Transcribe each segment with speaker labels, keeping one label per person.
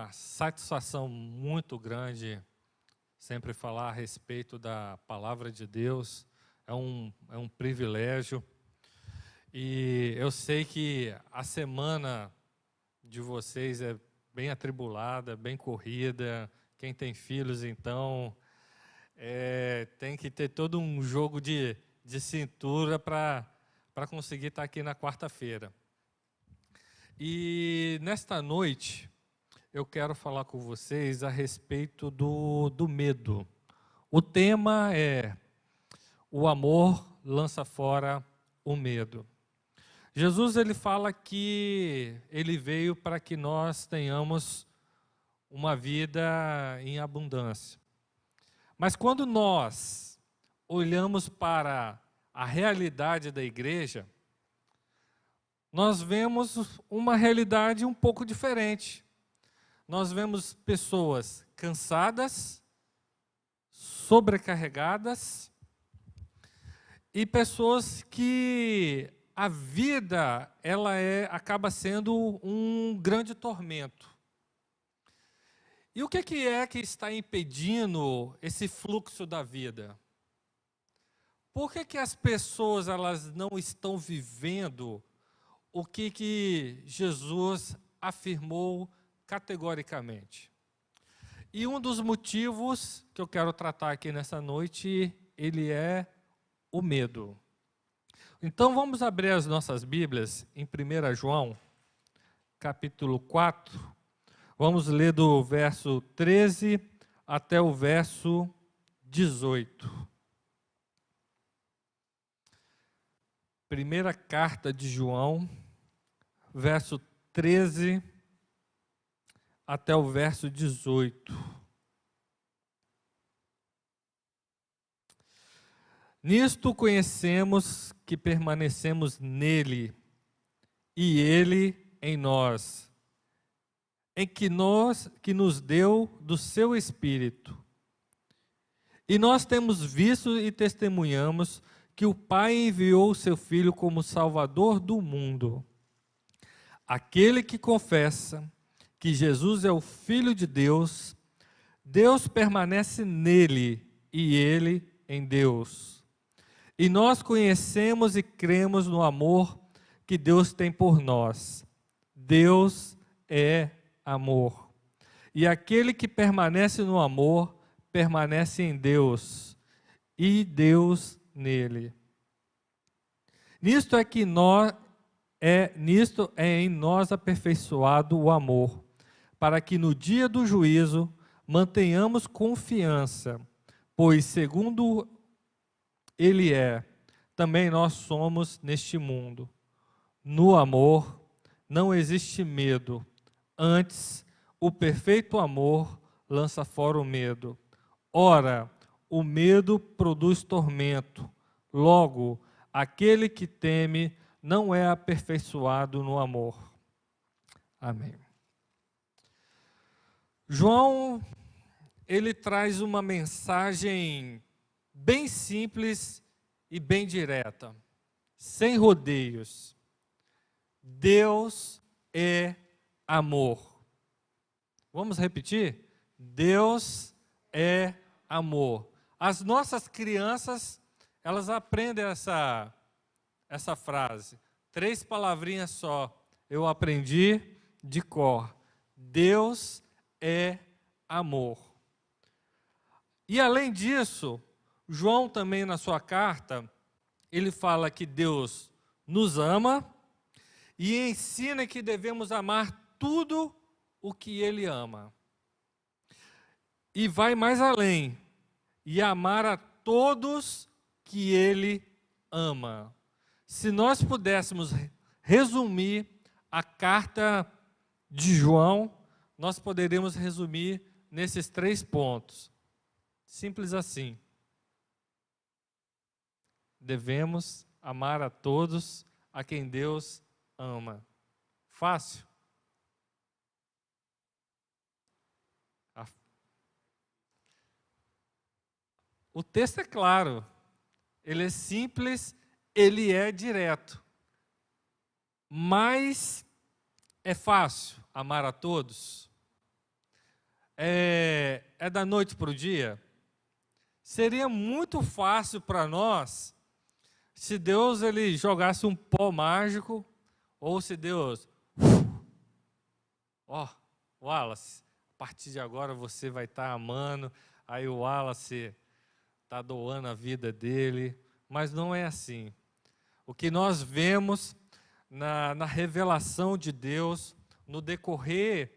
Speaker 1: uma satisfação muito grande sempre falar a respeito da palavra de Deus. É um privilégio. E eu sei que a semana de vocês é bem atribulada, bem corrida. Quem tem filhos, então, tem que ter todo um jogo de cintura para conseguir estar aqui na quarta-feira. E nesta noite, eu quero falar com vocês a respeito do medo. O tema é: o amor lança fora o medo. Jesus, ele fala que ele veio para que nós tenhamos uma vida em abundância. Mas quando nós olhamos para a realidade da igreja, nós vemos uma realidade um pouco diferente. Nós vemos pessoas cansadas, sobrecarregadas e pessoas que a vida acaba sendo um grande tormento. E o que é que está impedindo esse fluxo da vida? Por que as pessoas elas não estão vivendo o que Jesus afirmou categoricamente? E um dos motivos que eu quero tratar aqui nessa noite, ele é o medo. Então vamos abrir as nossas Bíblias em 1 João, capítulo 4. Vamos ler do verso 13 até o verso 18. Primeira carta de João, verso 13 até o verso 18. Nisto conhecemos que permanecemos nele e ele em nós, em que nos deu do seu Espírito. E nós temos visto e testemunhamos que o Pai enviou o seu Filho como Salvador do mundo. Aquele que confessa que Jesus é o Filho de Deus, Deus permanece nele e ele em Deus. E nós conhecemos e cremos no amor que Deus tem por nós. Deus é amor. E aquele que permanece no amor, permanece em Deus, e Deus nele. Nisto é em nós aperfeiçoado o amor, para que no dia do juízo mantenhamos confiança, pois segundo Ele também nós somos neste mundo. No amor não existe medo, antes o perfeito amor lança fora o medo. Ora, o medo produz tormento, logo, aquele que teme não é aperfeiçoado no amor. Amém. João, ele traz uma mensagem bem simples e bem direta, sem rodeios. Deus é amor. Vamos repetir? Deus é amor. As nossas crianças, elas aprendem essa frase. 3 palavrinhas só. Eu aprendi de cor. Deus é amor. E além disso, João também na sua carta, ele fala que Deus nos ama e ensina que devemos amar tudo o que Ele ama. E vai mais além, e amar a todos que Ele ama. Se nós pudéssemos resumir a carta de João, nós poderíamos resumir nesses 3 pontos. Simples assim. Devemos amar a todos a quem Deus ama. Fácil? O texto é claro, ele é simples, ele é direto. Mas é fácil amar a todos? é da noite para o dia? Seria muito fácil para nós se Deus ele jogasse um pó mágico, ou se Deus, Wallace, a partir de agora você vai estar amando, aí o Wallace está doando a vida dele, mas não é assim. O que nós vemos na revelação de Deus, no decorrer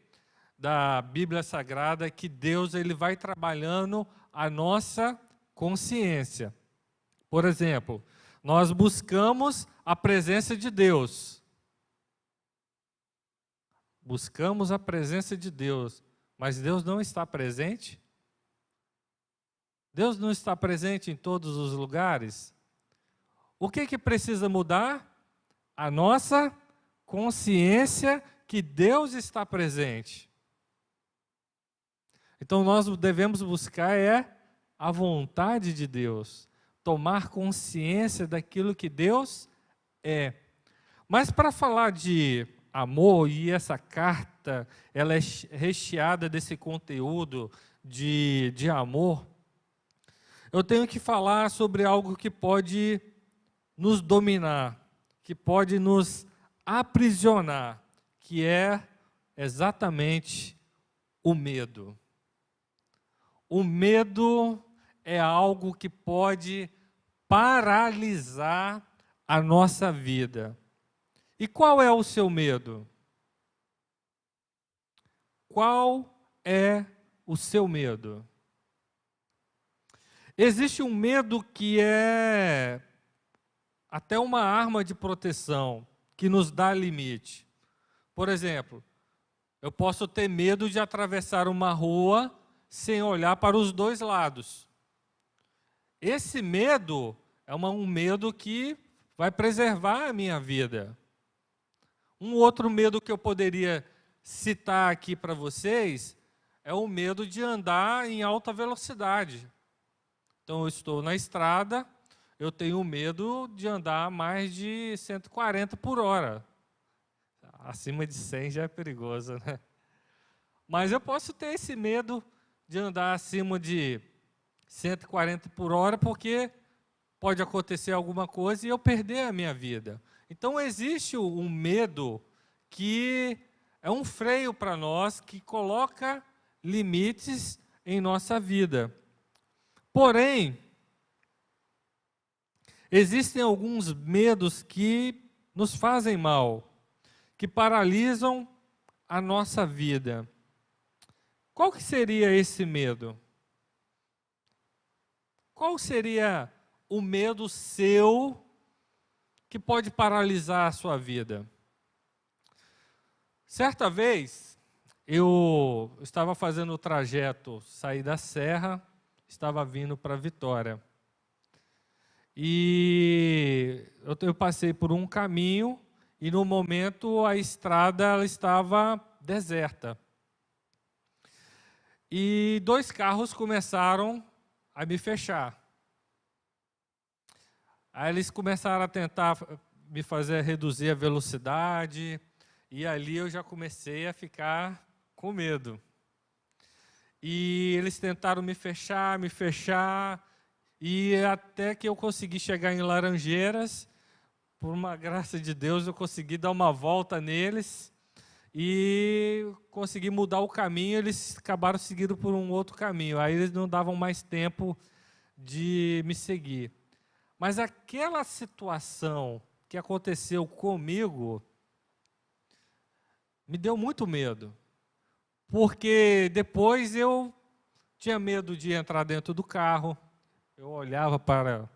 Speaker 1: da Bíblia Sagrada, é que Deus ele vai trabalhando a nossa consciência. Por exemplo, nós buscamos a presença de Deus. Buscamos a presença de Deus, mas Deus não está presente? Deus não está presente em todos os lugares? O que precisa mudar? A nossa consciência que Deus está presente. Então nós devemos buscar a vontade de Deus, tomar consciência daquilo que Deus é. Mas para falar de amor, e essa carta ela é recheada desse conteúdo de amor, eu tenho que falar sobre algo que pode nos dominar, que pode nos aprisionar, que é exatamente o medo. O medo é algo que pode paralisar a nossa vida. E qual é o seu medo? Qual é o seu medo? Existe um medo que é até uma arma de proteção, que nos dá limite. Por exemplo, eu posso ter medo de atravessar uma rua sem olhar para os dois lados. Esse medo é um medo que vai preservar a minha vida. Um outro medo que eu poderia citar aqui para vocês é o medo de andar em alta velocidade. Então, eu estou na estrada, eu tenho medo de andar mais de 140 por hora. Acima de 100 já é perigoso, né? Mas eu posso ter esse medo de andar acima de 140 por hora, porque pode acontecer alguma coisa e eu perder a minha vida. Então, existe um medo que é um freio para nós, que coloca limites em nossa vida. Porém, existem alguns medos que nos fazem mal, que paralisam a nossa vida. Qual que seria esse medo? Qual seria o medo seu que pode paralisar a sua vida? Certa vez, eu estava fazendo o trajeto, saí da Serra, estava vindo para Vitória. E eu passei por um caminho e, no momento, a estrada ela estava deserta. E 2 carros começaram a me fechar. Aí eles começaram a tentar me fazer reduzir a velocidade, e ali eu já comecei a ficar com medo. E eles tentaram me fechar, e até que eu consegui chegar em Laranjeiras. Por uma graça de Deus, eu consegui dar uma volta neles e consegui mudar o caminho. Eles acabaram seguindo por um outro caminho. Aí eles não davam mais tempo de me seguir. Mas aquela situação que aconteceu comigo me deu muito medo. Porque depois eu tinha medo de entrar dentro do carro. Eu olhava para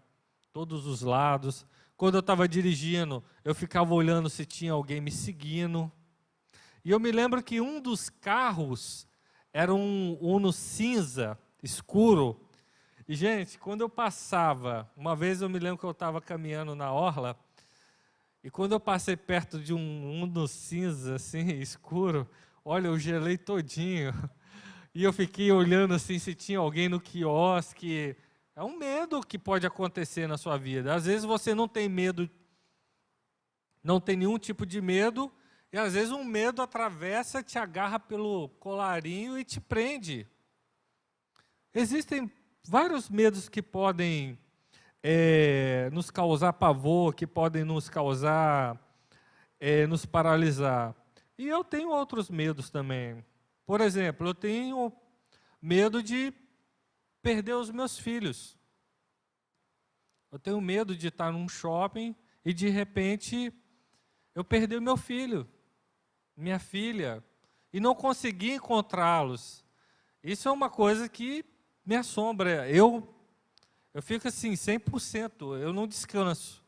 Speaker 1: todos os lados. Quando eu estava dirigindo, eu ficava olhando se tinha alguém me seguindo. E eu me lembro que um dos carros era um Uno cinza, escuro. E, gente, quando eu passava, uma vez eu me lembro que eu estava caminhando na orla, e quando eu passei perto de um Uno cinza, assim, escuro, olha, eu gelei todinho. E eu fiquei olhando assim se tinha alguém no quiosque. É um medo que pode acontecer na sua vida. Às vezes você não tem medo, não tem nenhum tipo de medo, E às vezes um medo atravessa, te agarra pelo colarinho e te prende. Existem vários medos que podem nos causar pavor, que podem nos causar, nos paralisar. E eu tenho outros medos também. Por exemplo, eu tenho medo de perder os meus filhos. Eu tenho medo de estar num shopping e, de repente, eu perder o meu filho, minha filha, e não conseguir encontrá-los. Isso é uma coisa que me assombra. Eu fico assim, 100%, eu não descanso.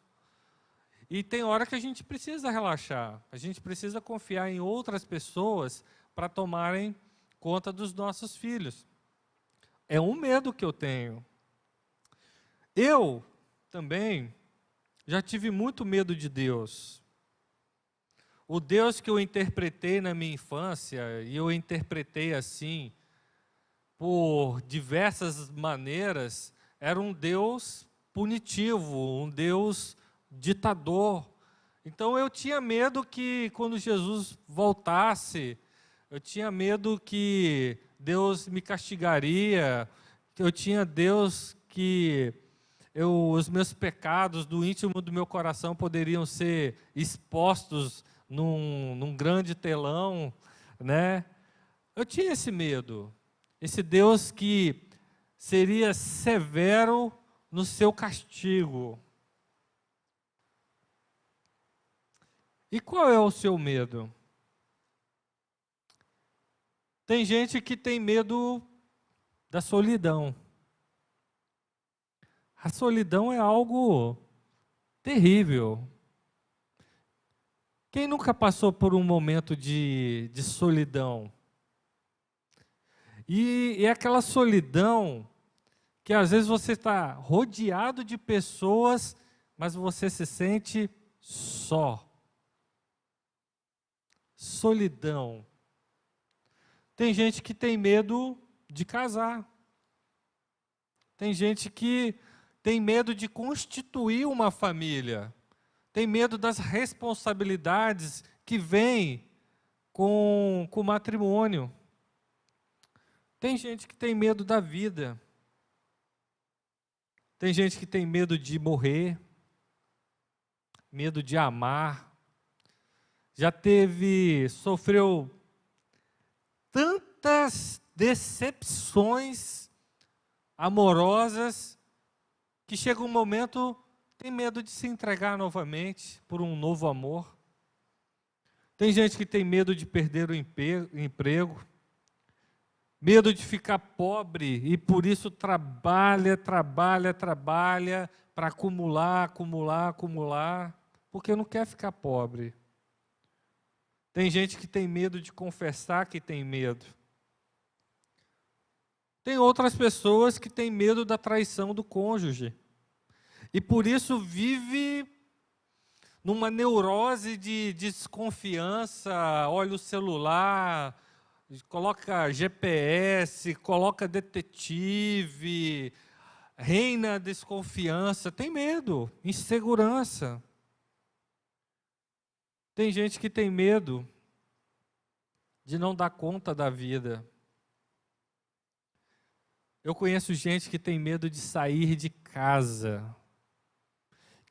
Speaker 1: E tem hora que a gente precisa relaxar, a gente precisa confiar em outras pessoas para tomarem conta dos nossos filhos. É um medo que eu tenho. Eu também já tive muito medo de Deus. O Deus que eu interpretei na minha infância, e eu interpretei assim, por diversas maneiras, era um Deus punitivo, um Deus ditador. Então eu tinha medo que quando Jesus voltasse, eu tinha medo que Deus me castigaria, que eu tinha Deus que os meus pecados do íntimo do meu coração poderiam ser expostos num grande telão, né? Eu tinha esse medo, esse Deus que seria severo no seu castigo. E qual é o seu medo? Tem gente que tem medo da solidão. A solidão é algo terrível. Quem nunca passou por um momento de solidão? E é aquela solidão que às vezes você está rodeado de pessoas, mas você se sente só. Solidão. Tem gente que tem medo de casar. Tem gente que tem medo de constituir uma família. Tem medo das responsabilidades que vêm com o matrimônio. Tem gente que tem medo da vida. Tem gente que tem medo de morrer, medo de amar. Já sofreu tantas decepções amorosas que chega um momento, tem medo de se entregar novamente por um novo amor. Tem gente que tem medo de perder o emprego, medo de ficar pobre e por isso trabalha para acumular, porque não quer ficar pobre. Tem gente que tem medo de confessar que tem medo. Tem outras pessoas que têm medo da traição do cônjuge. E por isso vive numa neurose de desconfiança, olha o celular, coloca GPS, coloca detetive, reina a desconfiança, tem medo, insegurança. Tem gente que tem medo de não dar conta da vida. Eu conheço gente que tem medo de sair de casa,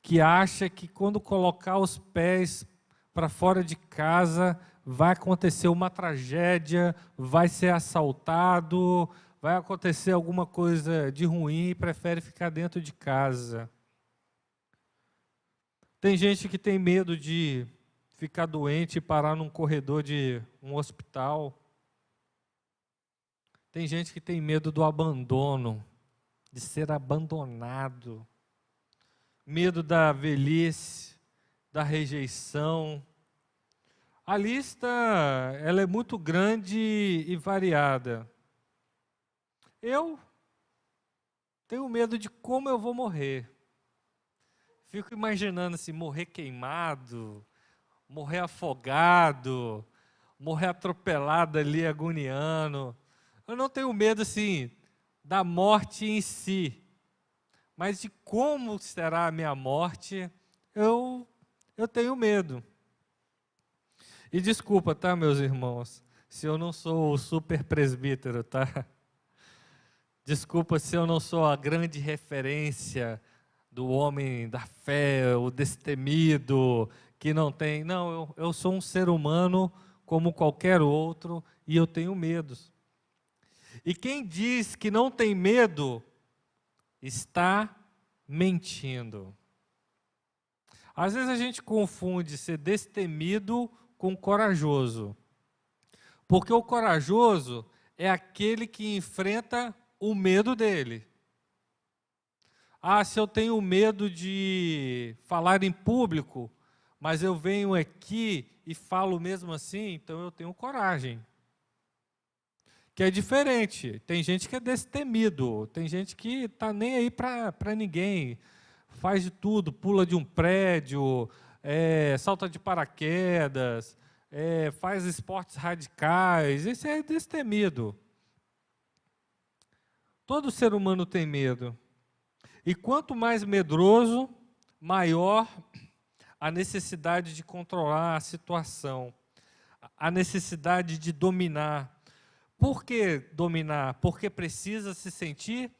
Speaker 1: que acha que quando colocar os pés para fora de casa vai acontecer uma tragédia, vai ser assaltado, vai acontecer alguma coisa de ruim e prefere ficar dentro de casa. Tem gente que tem medo de ficar doente e parar num corredor de um hospital. Tem gente que tem medo do abandono, de ser abandonado. Medo da velhice, da rejeição. A lista, ela é muito grande e variada. Eu tenho medo de como eu vou morrer. Fico imaginando assim, morrer queimado, morrer afogado, morrer atropelado ali, agoniando. Eu não tenho medo, assim, da morte em si, mas de como será a minha morte, eu tenho medo. E desculpa, tá, meus irmãos, se eu não sou o super presbítero, tá? Desculpa se eu não sou a grande referência do homem da fé, o destemido, que não tem. Não, eu sou um ser humano como qualquer outro e eu tenho medos. E quem diz que não tem medo, está mentindo. Às vezes a gente confunde ser destemido com corajoso. Porque o corajoso é aquele que enfrenta o medo dele. Ah, se eu tenho medo de falar em público, mas eu venho aqui e falo mesmo assim, então eu tenho coragem. Que é diferente. Tem gente que é destemido, tem gente que está nem aí para ninguém. Faz de tudo, pula de um prédio, salta de paraquedas, faz esportes radicais. Esse é destemido. Todo ser humano tem medo. E quanto mais medroso, maior a necessidade de controlar a situação, a necessidade de dominar. Por que dominar? Porque precisa se sentir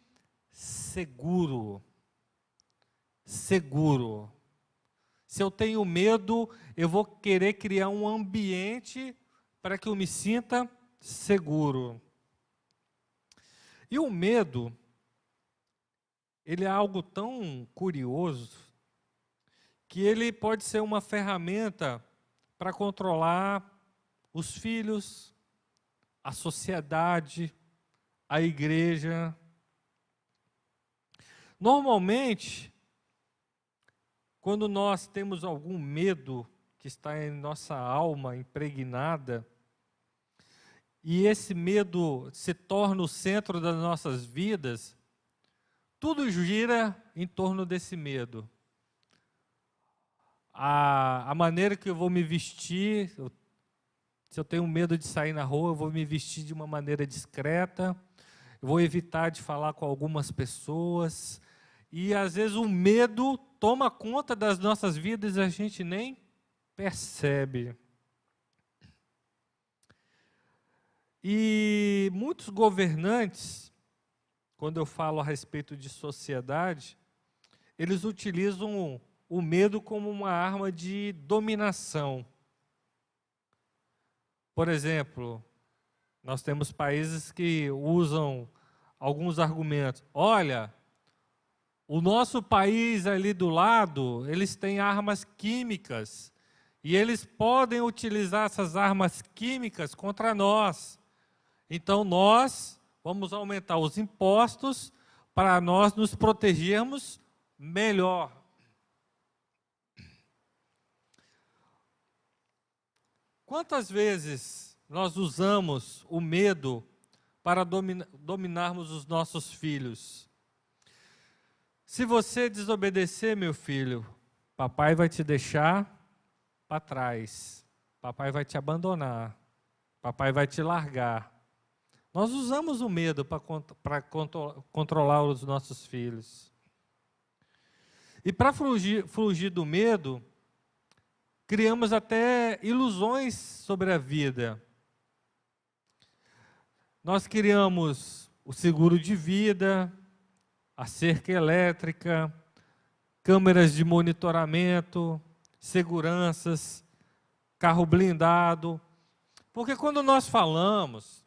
Speaker 1: seguro. Seguro. Se eu tenho medo, eu vou querer criar um ambiente para que eu me sinta seguro. E o medo, ele é algo tão curioso que ele pode ser uma ferramenta para controlar os filhos, a sociedade, a igreja. Normalmente, quando nós temos algum medo que está em nossa alma impregnada, e esse medo se torna o centro das nossas vidas, tudo gira em torno desse medo. A maneira que eu vou me vestir, se eu tenho medo de sair na rua, eu vou me vestir de uma maneira discreta, eu vou evitar de falar com algumas pessoas, e às vezes o medo toma conta das nossas vidas e a gente nem percebe. E muitos governantes, quando eu falo a respeito de sociedade, eles utilizam o medo como uma arma de dominação. Por exemplo, nós temos países que usam alguns argumentos. Olha, o nosso país ali do lado, eles têm armas químicas e eles podem utilizar essas armas químicas contra nós. Então nós vamos aumentar os impostos para nós nos protegermos melhor. Quantas vezes nós usamos o medo para dominarmos os nossos filhos? Se você desobedecer, meu filho, papai vai te deixar para trás. Papai vai te abandonar. Papai vai te largar. Nós usamos o medo para controlar os nossos filhos. E para fugir do medo, criamos até ilusões sobre a vida. Nós criamos o seguro de vida, a cerca elétrica, câmeras de monitoramento, seguranças, carro blindado. Porque quando nós falamos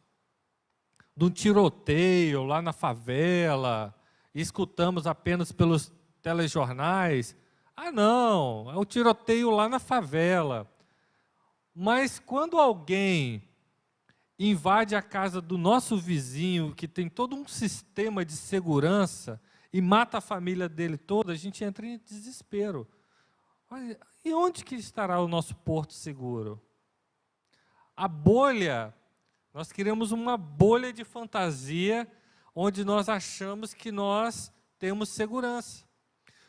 Speaker 1: de um tiroteio lá na favela, e escutamos apenas pelos telejornais, não, é o tiroteio lá na favela. Mas quando alguém invade a casa do nosso vizinho, que tem todo um sistema de segurança, e mata a família dele toda, a gente entra em desespero. Olha, e onde que estará o nosso porto seguro? A bolha, nós criamos uma bolha de fantasia, onde nós achamos que nós temos segurança.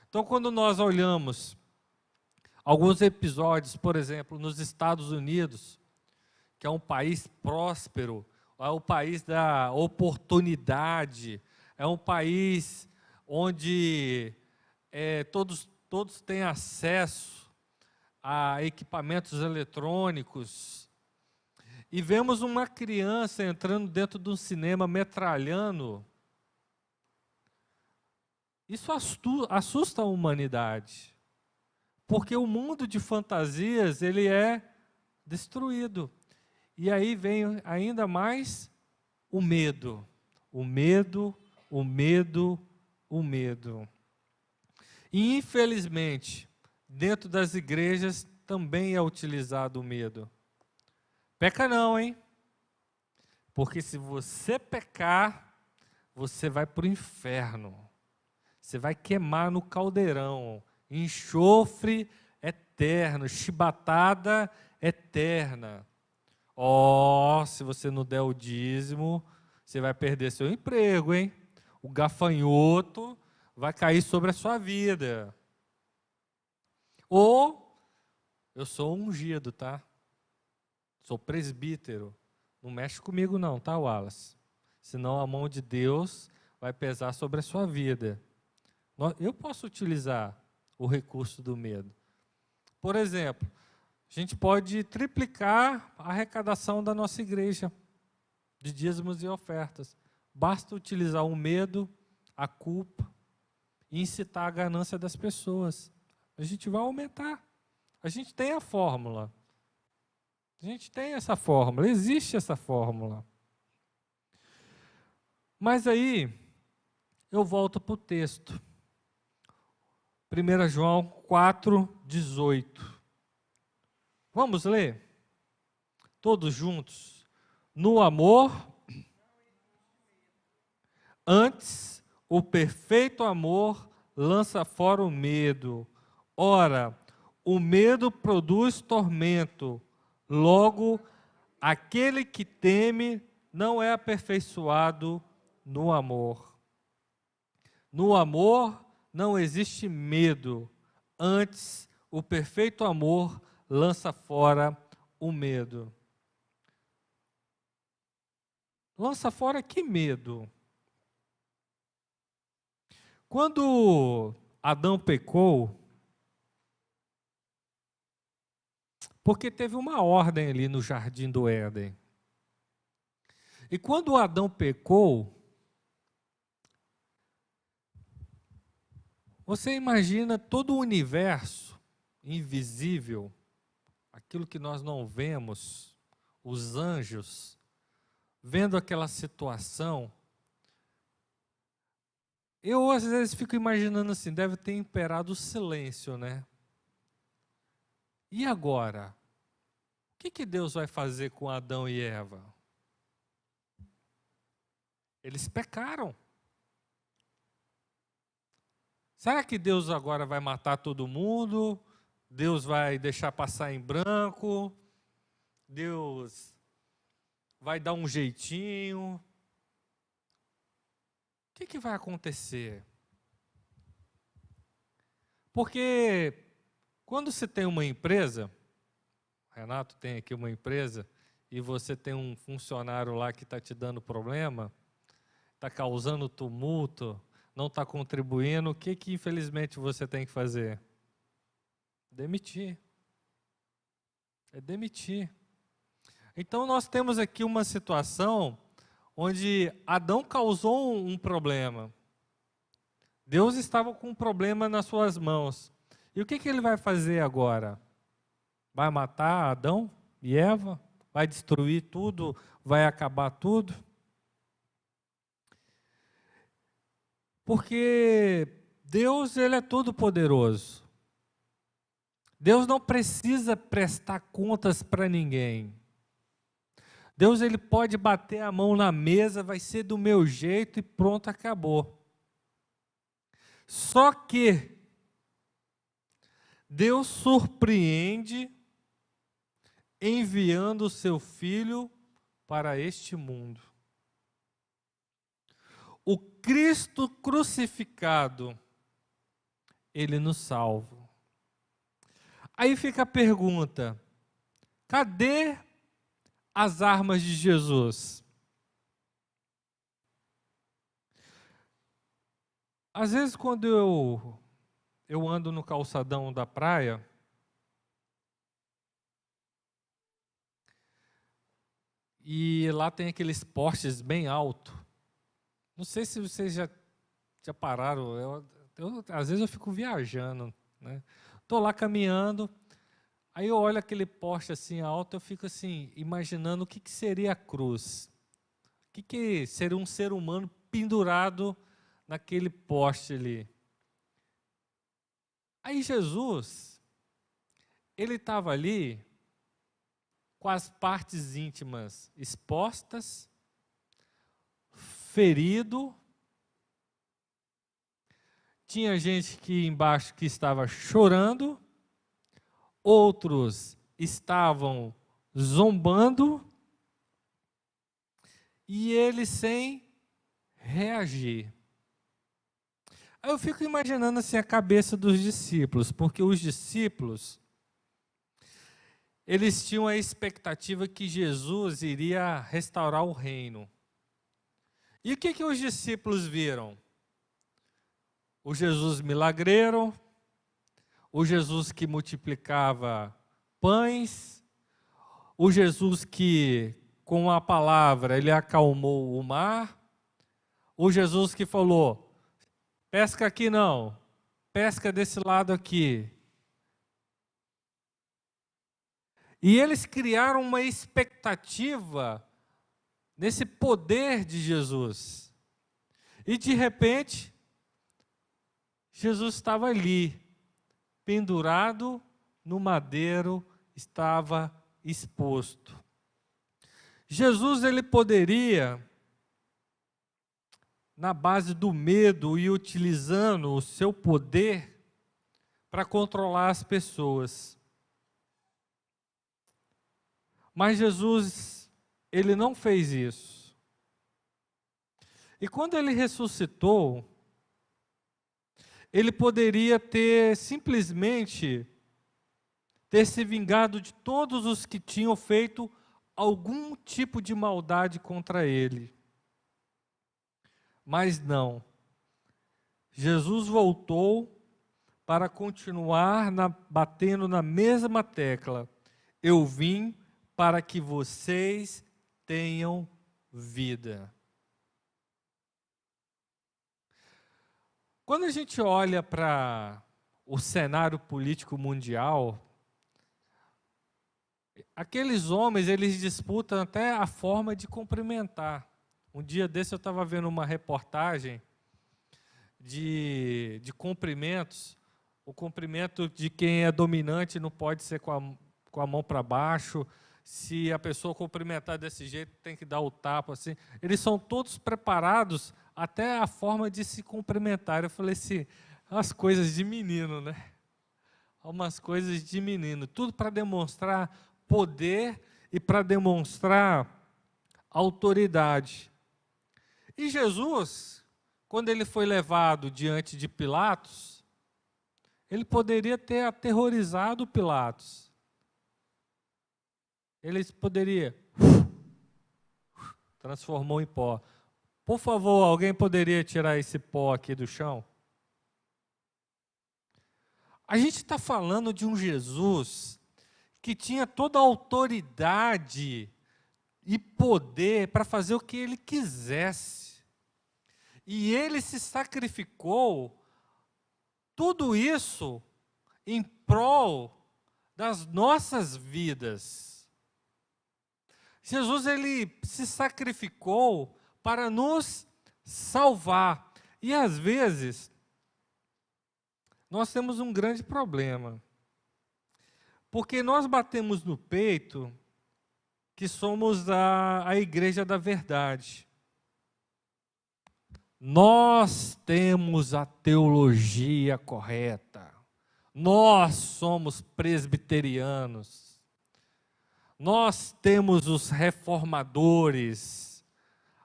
Speaker 1: Então, quando nós olhamos alguns episódios, por exemplo, nos Estados Unidos, que é um país próspero, é o país da oportunidade, é um país onde todos têm acesso a equipamentos eletrônicos, e vemos uma criança entrando dentro de um cinema metralhando, isso assusta a humanidade, porque o mundo de fantasias, ele é destruído. E aí vem ainda mais o medo, o medo, o medo, o medo. E infelizmente, dentro das igrejas também é utilizado o medo. Peca não, hein? Porque se você pecar, você vai para o inferno. Você vai queimar no caldeirão, enxofre eterno, chibatada eterna. Se você não der o dízimo, você vai perder seu emprego, hein? O gafanhoto vai cair sobre a sua vida. Ou, eu sou ungido, tá? Sou presbítero. Não mexe comigo não, tá, Wallace? Senão a mão de Deus vai pesar sobre a sua vida. Eu posso utilizar o recurso do medo. Por exemplo, a gente pode triplicar a arrecadação da nossa igreja, de dízimos e ofertas. Basta utilizar o medo, a culpa, e incitar a ganância das pessoas. A gente vai aumentar. A gente tem a fórmula. A gente tem essa fórmula, existe essa fórmula. Mas aí, eu volto para o texto. 1 João 4:18. Vamos ler? Todos juntos. No amor, antes, o perfeito amor lança fora o medo. Ora, o medo produz tormento. Logo, aquele que teme não é aperfeiçoado no amor. No amor não existe medo. Antes, o perfeito amor lança fora o medo. Lança fora que medo? Quando Adão pecou, porque teve uma ordem ali no jardim do Éden. E quando Adão pecou, você imagina todo o universo invisível, aquilo que nós não vemos, os anjos, vendo aquela situação. Eu às vezes fico imaginando assim, deve ter imperado o silêncio, né? E agora? O que Deus vai fazer com Adão e Eva? Eles pecaram. Será que Deus agora vai matar todo mundo? Deus vai deixar passar em branco? Deus vai dar um jeitinho? O que vai acontecer? Porque quando você tem uma empresa, Renato tem aqui uma empresa, e você tem um funcionário lá que está te dando problema, está causando tumulto, não está contribuindo, o que infelizmente você tem que fazer? Demitir. É demitir. Então nós temos aqui uma situação onde Adão causou um problema. Deus estava com um problema nas suas mãos. E o que ele vai fazer agora? Vai matar Adão e Eva? Vai destruir tudo? Vai acabar tudo? Porque Deus, ele é todo poderoso. Deus não precisa prestar contas para ninguém. Deus, ele pode bater a mão na mesa, vai ser do meu jeito e pronto, acabou. Só que Deus surpreende enviando o seu Filho para este mundo. O Cristo crucificado, ele nos salva. Aí fica a pergunta: cadê as armas de Jesus? Às vezes, quando eu ando no calçadão da praia, e lá tem aqueles postes bem altos. Não sei se vocês já pararam, às vezes eu fico viajando, né? Estou lá caminhando, aí eu olho aquele poste assim alto, eu fico assim, imaginando o que seria a cruz. O que seria um ser humano pendurado naquele poste ali. Aí Jesus, ele estava ali com as partes íntimas expostas, ferido. Tinha gente que embaixo que estava chorando, outros estavam zombando, e ele sem reagir. Aí eu fico imaginando assim a cabeça dos discípulos, porque os discípulos, eles tinham a expectativa que Jesus iria restaurar o reino. E o que os discípulos viram? O Jesus milagreiro, o Jesus que multiplicava pães, o Jesus que, com a palavra, ele acalmou o mar, o Jesus que falou, pesca aqui não, pesca desse lado aqui. E eles criaram uma expectativa nesse poder de Jesus. E de repente, Jesus estava ali, pendurado no madeiro, estava exposto. Jesus, ele poderia, na base do medo e utilizando o seu poder para controlar as pessoas. Mas Jesus, ele não fez isso. E quando ele ressuscitou, ele poderia ter simplesmente ter se vingado de todos os que tinham feito algum tipo de maldade contra ele. Mas não. Jesus voltou para continuar batendo na mesma tecla. Eu vim para que vocês tenham vida. Quando a gente olha para o cenário político mundial, aqueles homens, eles disputam até a forma de cumprimentar. Um dia desse eu estava vendo uma reportagem de cumprimentos. O cumprimento de quem é dominante não pode ser com a mão para baixo. Se a pessoa cumprimentar desse jeito, tem que dar o tapa assim. Eles são todos preparados, até a forma de se cumprimentar. Eu falei assim, umas coisas de menino, né? Umas coisas de menino. Tudo para demonstrar poder e para demonstrar autoridade. E Jesus, quando ele foi levado diante de Pilatos, ele poderia ter aterrorizado Pilatos. Ele poderia, transformou em pó. Por favor, alguém poderia tirar esse pó aqui do chão? A gente está falando de um Jesus que tinha toda a autoridade e poder para fazer o que ele quisesse. E ele se sacrificou, tudo isso em prol das nossas vidas. Jesus, ele se sacrificou para nos salvar. E às vezes, nós temos um grande problema. Porque nós batemos no peito que somos a igreja da verdade. Nós temos a teologia correta. Nós somos presbiterianos. Nós temos os reformadores.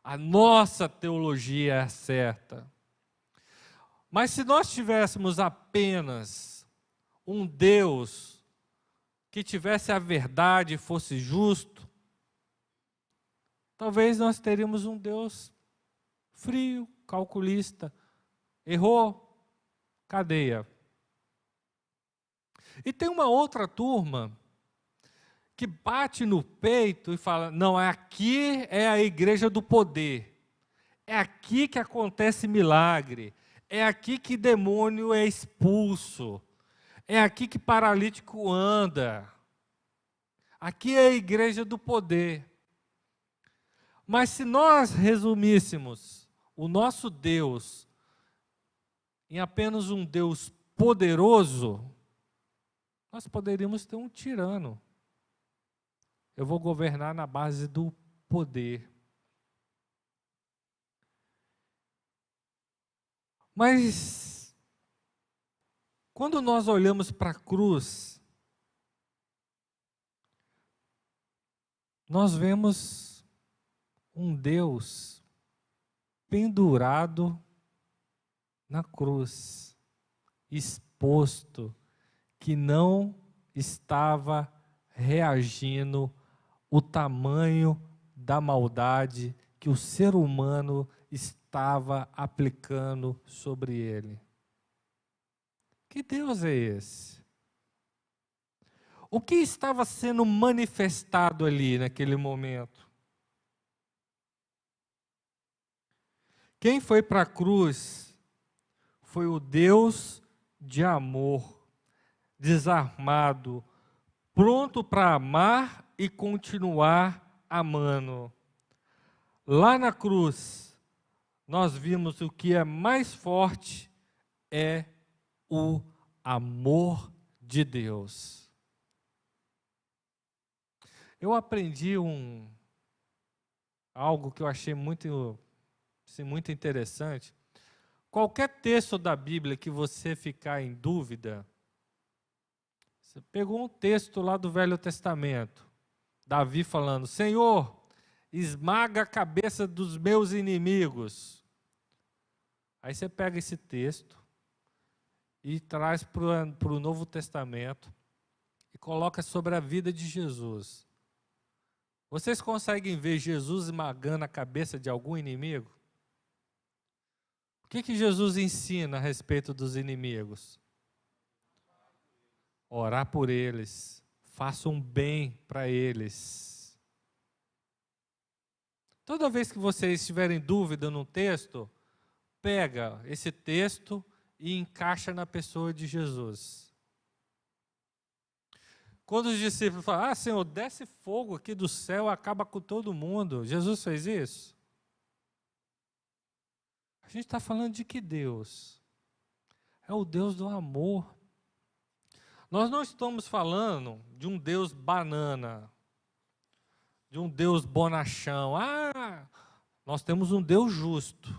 Speaker 1: A nossa teologia é certa. Mas se nós tivéssemos apenas um Deus que tivesse a verdade e fosse justo, talvez nós teríamos um Deus frio, calculista. Errou, cadeia. E tem uma outra turma que bate no peito e fala: não, aqui é a igreja do poder, é aqui que acontece milagre, é aqui que demônio é expulso, é aqui que paralítico anda, aqui é a igreja do poder. Mas se nós resumíssemos o nosso Deus em apenas um Deus poderoso, nós poderíamos ter um tirano. Eu vou governar na base do poder. Mas, quando nós olhamos para a cruz, nós vemos um Deus pendurado na cruz, exposto, que não estava reagindo o tamanho da maldade que o ser humano estava aplicando sobre ele. Que Deus é esse? O que estava sendo manifestado ali naquele momento? Quem foi para a cruz foi o Deus de amor, desarmado, pronto para amar e continuar amando. Lá na cruz, nós vimos o que é mais forte é o amor de Deus. Eu aprendi algo que eu achei muito interessante. Qualquer texto da Bíblia que você ficar em dúvida, você pegou um texto lá do Velho Testamento, Davi falando: Senhor, esmaga a cabeça dos meus inimigos. Aí você pega esse texto e traz para o Novo Testamento e coloca sobre a vida de Jesus. Vocês conseguem ver Jesus esmagando a cabeça de algum inimigo? O que Jesus ensina a respeito dos inimigos? Orar por eles, façam bem para eles. Toda vez que vocês tiverem dúvida no texto, pega esse texto e encaixa na pessoa de Jesus. Quando os discípulos falam: Senhor, desce fogo aqui do céu, acaba com todo mundo. Jesus fez isso? A gente está falando de que Deus? É o Deus do amor. Nós não estamos falando de um Deus banana, de um Deus bonachão. Nós temos um Deus justo.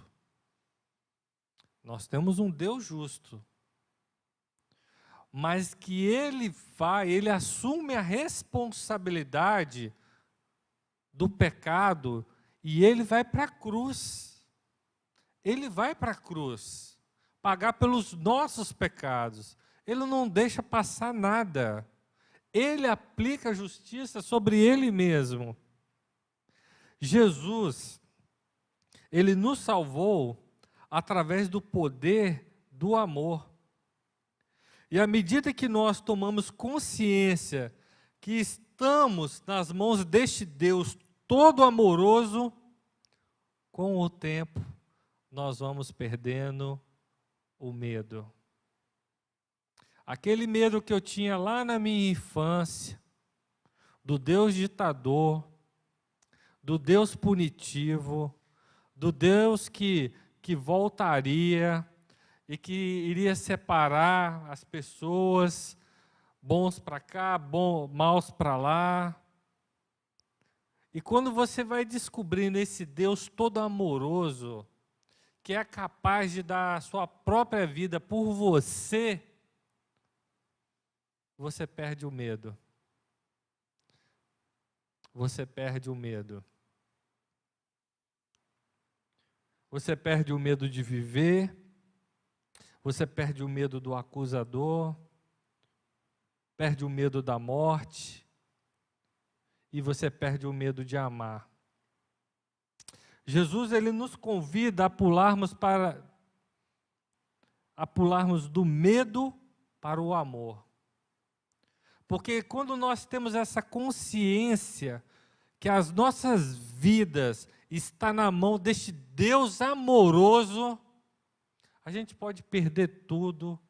Speaker 1: Nós temos um Deus justo. Mas que ele assume a responsabilidade do pecado e ele vai para a cruz. Ele vai para a cruz, pagar pelos nossos pecados. Ele não deixa passar nada. Ele aplica a justiça sobre ele mesmo. Jesus, ele nos salvou através do poder do amor. E à medida que nós tomamos consciência que estamos nas mãos deste Deus todo amoroso, com o tempo nós vamos perdendo o medo. Aquele medo que eu tinha lá na minha infância, do Deus ditador, do Deus punitivo, do Deus que voltaria e que iria separar as pessoas, bons para cá, maus para lá. E quando você vai descobrindo esse Deus todo amoroso, que é capaz de dar a sua própria vida por você, você perde o medo. Você perde o medo. Você perde o medo de viver, você perde o medo do acusador, perde o medo da morte, e você perde o medo de amar. Jesus, ele nos convida a pularmos do medo para o amor. Porque quando nós temos essa consciência que as nossas vidas estão na mão deste Deus amoroso, a gente pode perder tudo,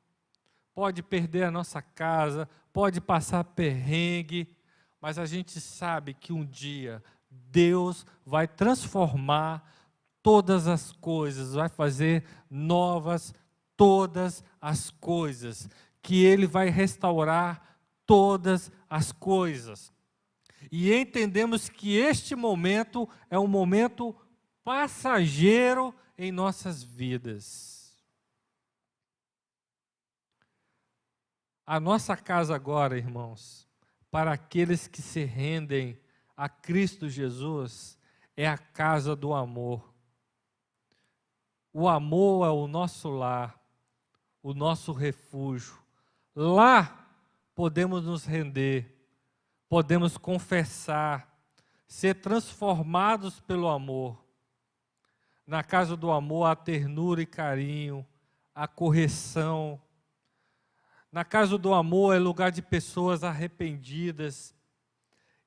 Speaker 1: pode perder a nossa casa, pode passar perrengue, mas a gente sabe que um dia Deus vai transformar todas as coisas, vai fazer novas todas as coisas, que Ele vai restaurar todas as coisas. E entendemos que este momento é um momento passageiro em nossas vidas. A nossa casa agora, irmãos, para aqueles que se rendem a Cristo Jesus, é a casa do amor. O amor é o nosso lar, o nosso refúgio. Lá podemos nos render, podemos confessar, ser transformados pelo amor. Na casa do amor há ternura e carinho, há correção. Na casa do amor é lugar de pessoas arrependidas,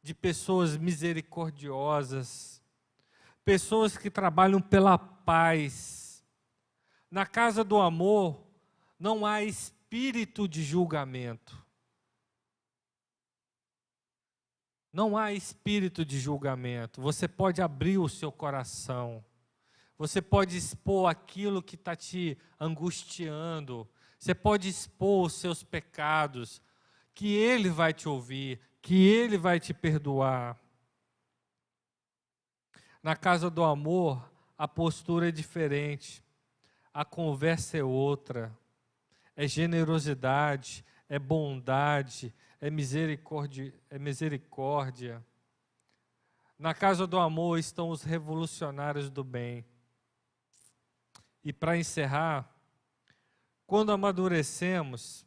Speaker 1: de pessoas misericordiosas, pessoas que trabalham pela paz. Na casa do amor não há espírito de julgamento. Não há espírito de julgamento. Você pode abrir o seu coração. Você pode expor aquilo que está te angustiando. Você pode expor os seus pecados, que Ele vai te ouvir, que Ele vai te perdoar. Na casa do amor, a postura é diferente. A conversa é outra. É generosidade, é bondade, é misericórdia. Na casa do amor estão os revolucionários do bem. E para encerrar, quando amadurecemos,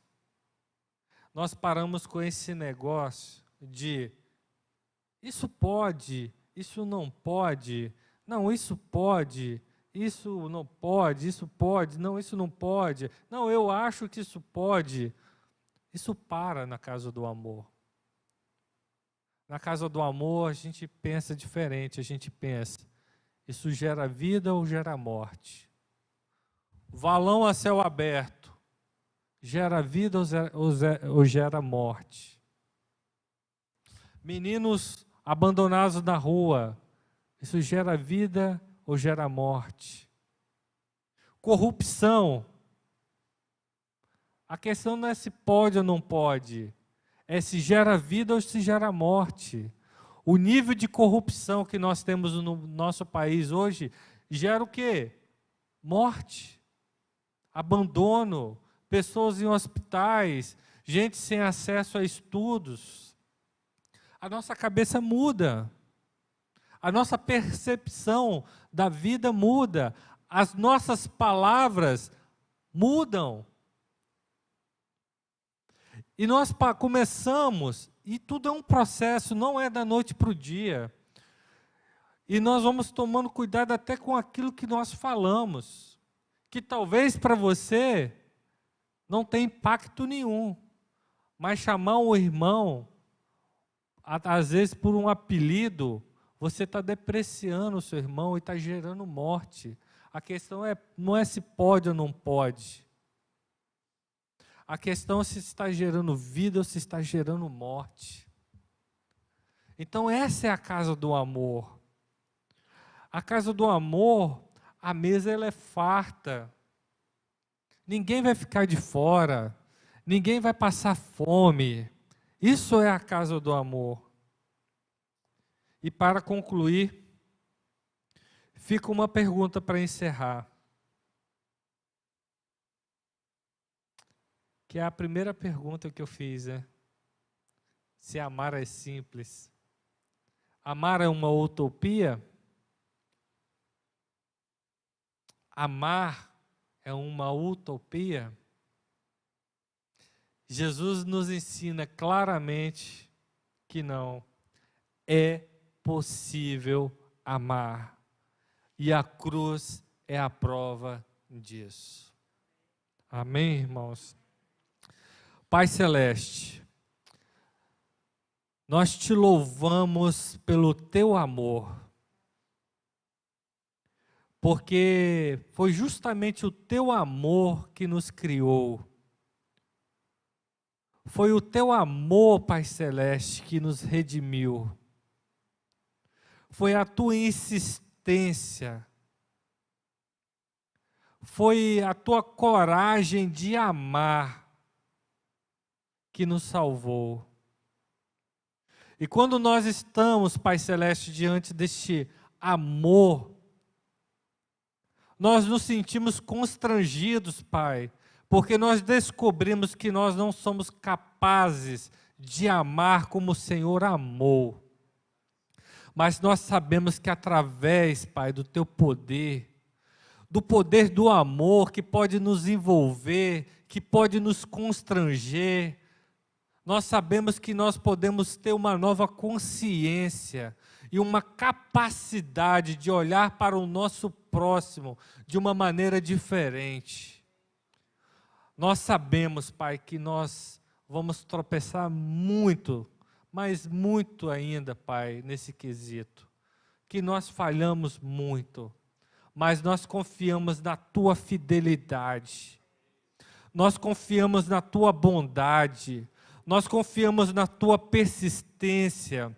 Speaker 1: nós paramos com esse negócio de isso pode, isso não pode, não, isso pode, isso não pode, isso pode, não, isso não pode, não, eu acho que isso pode. Isso para na casa do amor. Na casa do amor a gente pensa diferente, a gente pensa, isso gera vida ou gera morte? Valão a céu aberto, gera vida ou gera morte? Meninos abandonados na rua, isso gera vida ou gera morte? Corrupção. A questão não é se pode ou não pode, é se gera vida ou se gera morte. O nível de corrupção que nós temos no nosso país hoje gera o quê? Morte, abandono, pessoas em hospitais, gente sem acesso a estudos. A nossa cabeça muda, a nossa percepção da vida muda, as nossas palavras mudam. E nós começamos, e tudo é um processo, não é da noite para o dia. E nós vamos tomando cuidado até com aquilo que nós falamos, que talvez para você não tenha impacto nenhum, mas chamar um irmão, às vezes por um apelido, você está depreciando o seu irmão e está gerando morte. A questão não é se pode ou não pode. A questão é se está gerando vida ou se está gerando morte. Então essa é a casa do amor. A casa do amor, a mesa ela é farta. Ninguém vai ficar de fora. Ninguém vai passar fome. Isso é a casa do amor. E para concluir, fica uma pergunta para encerrar. Que é a primeira pergunta que eu fiz, né? Se amar é simples. Amar é uma utopia? Amar é uma utopia? Jesus nos ensina claramente que não. É possível amar. E a cruz é a prova disso. Amém, irmãos? Pai Celeste, Nós te louvamos pelo teu amor, porque foi justamente o teu amor que nos criou. Foi o teu amor, Pai Celeste, que nos redimiu. Foi a tua insistência. Foi a tua coragem de amar que nos salvou. E quando nós estamos, Pai Celeste, diante deste amor, nós nos sentimos constrangidos, Pai, porque nós descobrimos que nós não somos capazes de amar como o Senhor amou. Mas nós sabemos que através, Pai, do teu poder, do poder do amor que pode nos envolver, que pode nos constranger, nós sabemos que nós podemos ter uma nova consciência e uma capacidade de olhar para o nosso próximo de uma maneira diferente. Nós sabemos, Pai, que nós vamos tropeçar muito, mas muito ainda, Pai, nesse quesito, que nós falhamos muito, mas nós confiamos na Tua fidelidade, nós confiamos na Tua bondade, nós confiamos na Tua persistência,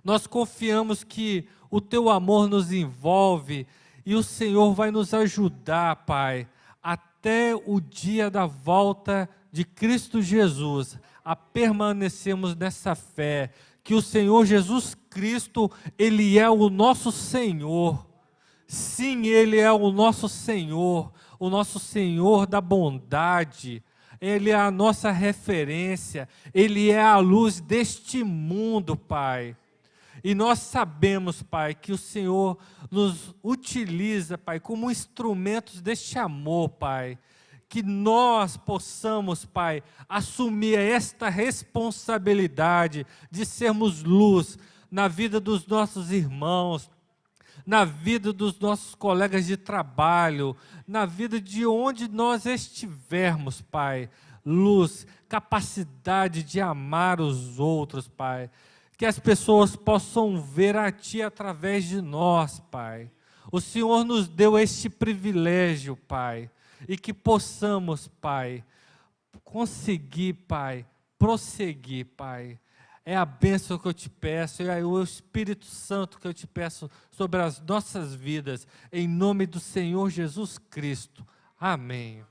Speaker 1: nós confiamos que o Teu amor nos envolve e o Senhor vai nos ajudar, Pai, até o dia da volta de Cristo Jesus, a permanecermos nessa fé, que o Senhor Jesus Cristo, Ele é o nosso Senhor. Sim, Ele é o nosso Senhor da bondade. Ele é a nossa referência, Ele é a luz deste mundo, Pai. E nós sabemos, Pai, que o Senhor nos utiliza, Pai, como instrumentos deste amor, Pai. Que nós possamos, Pai, assumir esta responsabilidade de sermos luz na vida dos nossos irmãos, na vida dos nossos colegas de trabalho, na vida de onde nós estivermos, Pai. Luz, capacidade de amar os outros, Pai. Que as pessoas possam ver a Ti através de nós, Pai. O Senhor nos deu este privilégio, Pai. E que possamos, Pai, conseguir, Pai, prosseguir, Pai. É a bênção que eu te peço, é o Espírito Santo que eu te peço sobre as nossas vidas, em nome do Senhor Jesus Cristo. Amém.